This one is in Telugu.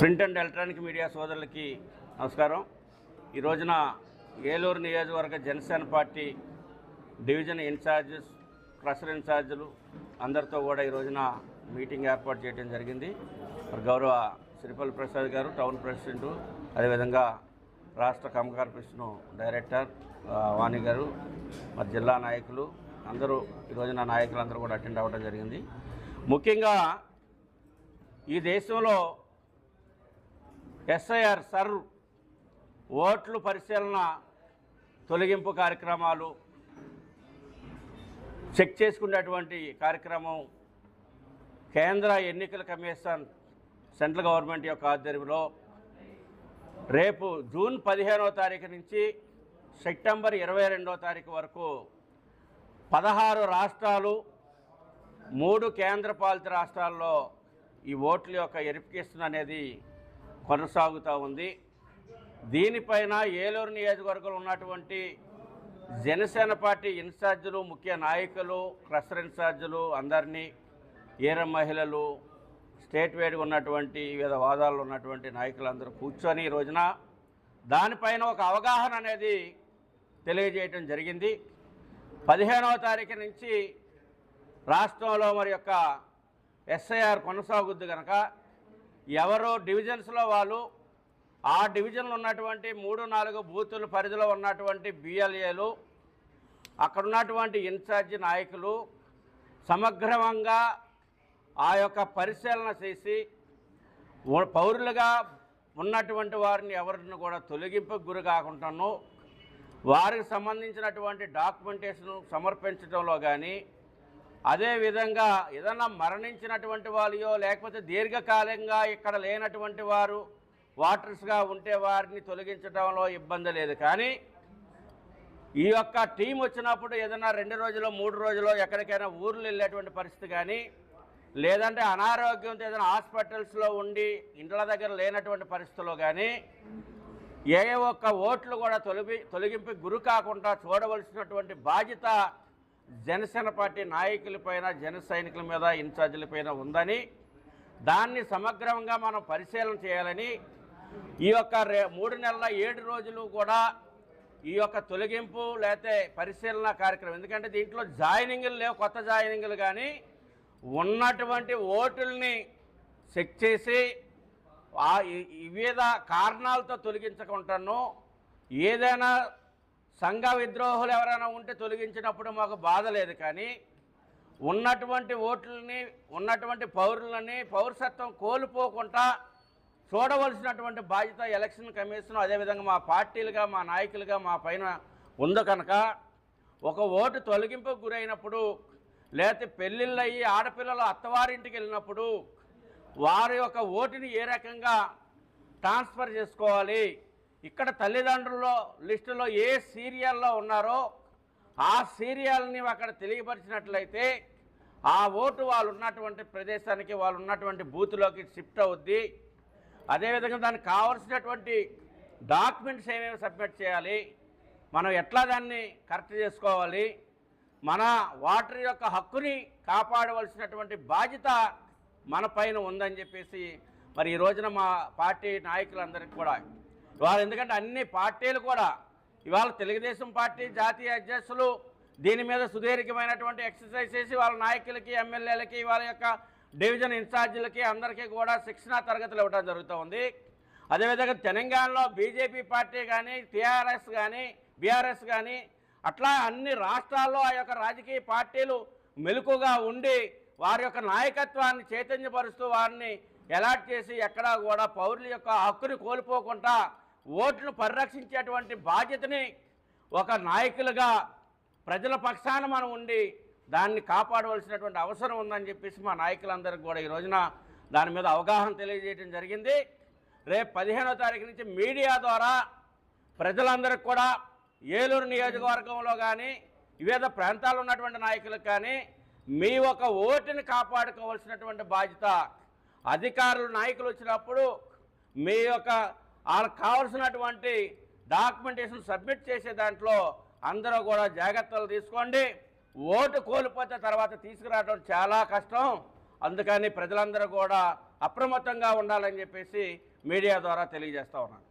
ప్రింట్ అండ్ ఎలక్ట్రానిక్ మీడియా సోదరులకి నమస్కారం. ఈ రోజున ఏలూరు నియోజకవర్గ Janasena party division in-charges, cluster ఇన్ఛార్జీలు అందరితో కూడా ఈ రోజున మీటింగ్ ఏర్పాటు చేయడం జరిగింది. గౌరవ సిరిపల్లి ప్రసాద్ గారు టౌన్ ప్రెసిడెంటు, అదేవిధంగా రాష్ట్ర కమ్మ కార్పొరేషన్ డైరెక్టర్ వాణి గారు, మరి జిల్లా నాయకులు అందరూ ఈ రోజున నాయకులందరూ కూడా అటెండ్ అవ్వడం జరిగింది. ముఖ్యంగా ఈ దేశంలో ఎస్ఐఆర్ సర్వ్ ఓట్లు పరిశీలన తొలగింపు కార్యక్రమాలు చెక్ చేసుకునేటువంటి కార్యక్రమం కేంద్ర ఎన్నికల కమిషన్ సెంట్రల్ గవర్నమెంట్ యొక్క ఆధ్వర్యంలో రేపు జూన్ 15వ తారీఖు నుంచి సెప్టెంబర్ 22వ తారీఖు వరకు 16 రాష్ట్రాలు 3 కేంద్రపాలిత రాష్ట్రాల్లో ఈ ఓట్ల యొక్క వెరిఫికేషన్ అనేది కొనసాగుతూ ఉంది. దీనిపైన ఏలూరు నియోజకవర్గంలో ఉన్నటువంటి జనసేన పార్టీ ఇన్ఛార్జీలు, ముఖ్య నాయకులు, క్లస్టర్ ఇన్ఛార్జీలు అందరినీ, ఏర మహిళలు, స్టేట్ వైడ్గా ఉన్నటువంటి వివిధ వాదాల్లో ఉన్నటువంటి నాయకులందరూ కూర్చొని ఈ రోజున దానిపైన ఒక అవగాహన అనేది తెలియజేయటం జరిగింది. 15వ తారీఖు నుంచి రాష్ట్రంలో మరి యొక్క ఎస్ఐఆర్ కొనసాగుద్ది కనుక ఎవరో డివిజన్స్లో వాళ్ళు ఆ డివిజన్లో ఉన్నటువంటి 3-4 బూతుల పరిధిలో ఉన్నటువంటి బిఎల్ఏలు, అక్కడ ఉన్నటువంటి ఇన్ఛార్జి నాయకులు సమగ్రంగా ఆ యొక్క పరిశీలన చేసి పౌరులుగా ఉన్నటువంటి వారిని ఎవరిని కూడా తొలగింపుకు గురి కాకుండాను వారికి సంబంధించినటువంటి డాక్యుమెంటేషన్ సమర్పించడంలో కానీ, అదేవిధంగా ఏదన్నా మరణించినటువంటి వాళ్ళయో లేకపోతే దీర్ఘకాలంగా ఇక్కడ లేనటువంటి వారు వాటర్స్గా ఉంటే వారిని తొలగించడంలో ఇబ్బంది లేదు. కానీ ఈ యొక్క టీం వచ్చినప్పుడు ఏదైనా 2 రోజులు 3 రోజులు ఎక్కడికైనా ఊర్లు వెళ్ళేటువంటి పరిస్థితి కానీ, లేదంటే అనారోగ్యంతో ఏదైనా హాస్పిటల్స్లో ఉండి ఇంట్ల దగ్గర లేనటువంటి పరిస్థితుల్లో కానీ ఏ ఒక్క ఓట్లు కూడా తొలగింపు గురి కాకుండా చూడవలసినటువంటి బాధ్యత జనసేన పార్టీ నాయకులపైన, జన సైనికుల మీద, ఇన్ఛార్జీలపైన ఉందని, దాన్ని సమగ్రంగా మనం పరిశీలన చేయాలని ఈ యొక్క 3 నెలల 7 రోజులు కూడా ఈ యొక్క తొలగింపు లేకపోతే పరిశీలన కార్యక్రమం, ఎందుకంటే దీంట్లో జాయినింగ్లు లేవు, కొత్త జాయినింగ్లు కానీ ఉన్నటువంటి ఓటుల్ని చెక్ చేసి వివిధ కారణాలతో తొలగించకుండాను ఏదైనా సంఘ విద్రోహులు ఎవరైనా ఉంటే తొలగించినప్పుడు మాకు బాధ లేదు. కానీ ఉన్నటువంటి ఓట్లని, ఉన్నటువంటి పౌరులని పౌరసత్వం కోల్పోకుండా చూడవలసినటువంటి బాధ్యత ఎలక్షన్ కమిషన్, అదేవిధంగా మా పార్టీలుగా, మా నాయకులుగా మా పైన ఉంది కనుక ఒక ఓటు తొలగింపుకు గురైనప్పుడు లేకపోతే పెళ్ళిళ్ళు అయ్యి ఆడపిల్లలు అత్తవారింటికి వెళ్ళినప్పుడు వారి యొక్క ఓటుని ఏ రకంగా ట్రాన్స్ఫర్ చేసుకోవాలి, ఇక్కడ తల్లిదండ్రుల లిస్టులో ఏ సీరియల్లో ఉన్నారో ఆ సీరియల్ని అక్కడ తెలియపరిచినట్లయితే ఆ ఓటు వాళ్ళు ఉన్నటువంటి ప్రదేశానికి, వాళ్ళు ఉన్నటువంటి బూత్లోకి షిఫ్ట్ అవుద్ది. అదేవిధంగా దానికి కావాల్సినటువంటి డాక్యుమెంట్స్ ఏమేమి సబ్మిట్ చేయాలి, మనం ఎట్లా దాన్ని కరెక్ట్ చేసుకోవాలి, మన ఓటర్ యొక్క హక్కుని కాపాడవలసినటువంటి బాధ్యత మన పైన ఉందని చెప్పేసి మరి ఈ రోజున మా పార్టీ నాయకులందరికీ కూడా ఇవాళ, ఎందుకంటే అన్ని పార్టీలు కూడా ఇవాళ తెలుగుదేశం పార్టీ జాతీయ అధ్యక్షులు దీని మీద సుదీర్ఘమైనటువంటి ఎక్సర్సైజ్ చేసి వాళ్ళ నాయకులకి, ఎమ్మెల్యేలకి, వాళ్ళ యొక్క డివిజన్ ఇన్ఛార్జీలకి అందరికీ కూడా శిక్షణా తరగతులు ఇవ్వడం జరుగుతూ ఉంది. అదేవిధంగా తెలంగాణలో బీజేపీ పార్టీ కానీ, టీఆర్ఎస్ కానీ, బీఆర్ఎస్ కానీ అట్లా అన్ని రాష్ట్రాల్లో ఆ యొక్క రాజకీయ పార్టీలు మెలకుగా ఉండి వారి యొక్క నాయకత్వాన్ని చైతన్యపరుస్తూ వారిని అలాట్ చేసి ఎక్కడా కూడా పౌరుల యొక్క హక్కుని కోల్పోకుండా ఓట్లను పరిరక్షించేటువంటి బాధ్యతని ఒక నాయకులుగా ప్రజల పక్షాన మనం ఉండి దాన్ని కాపాడవలసినటువంటి అవసరం ఉందని చెప్పేసి మా నాయకులందరికీ కూడా ఈ రోజున దాని మీద అవగాహన తెలియజేయడం జరిగింది. రేపు 15వ తారీఖు నుంచి మీడియా ద్వారా ప్రజలందరికీ కూడా ఏలూరు నియోజకవర్గంలో కానీ వివిధ ప్రాంతాల్లో ఉన్నటువంటి నాయకులకు కానీ మీ ఒక ఓటుని కాపాడుకోవాల్సినటువంటి బాధ్యత అధికారులు, నాయకులు వచ్చినప్పుడు మీ యొక్క వాళ్ళకి కావాల్సినటువంటి డాక్యుమెంటేషన్ సబ్మిట్ చేసే దాంట్లో అందరూ కూడా జాగ్రత్తలు తీసుకోండి. ఓటు కోల్పోతే తర్వాత తీసుకురావడం చాలా కష్టం. అందుకని ప్రజలందరూ కూడా అప్రమత్తంగా ఉండాలని చెప్పేసి మీడియా ద్వారా తెలియజేస్తా ఉన్నాను.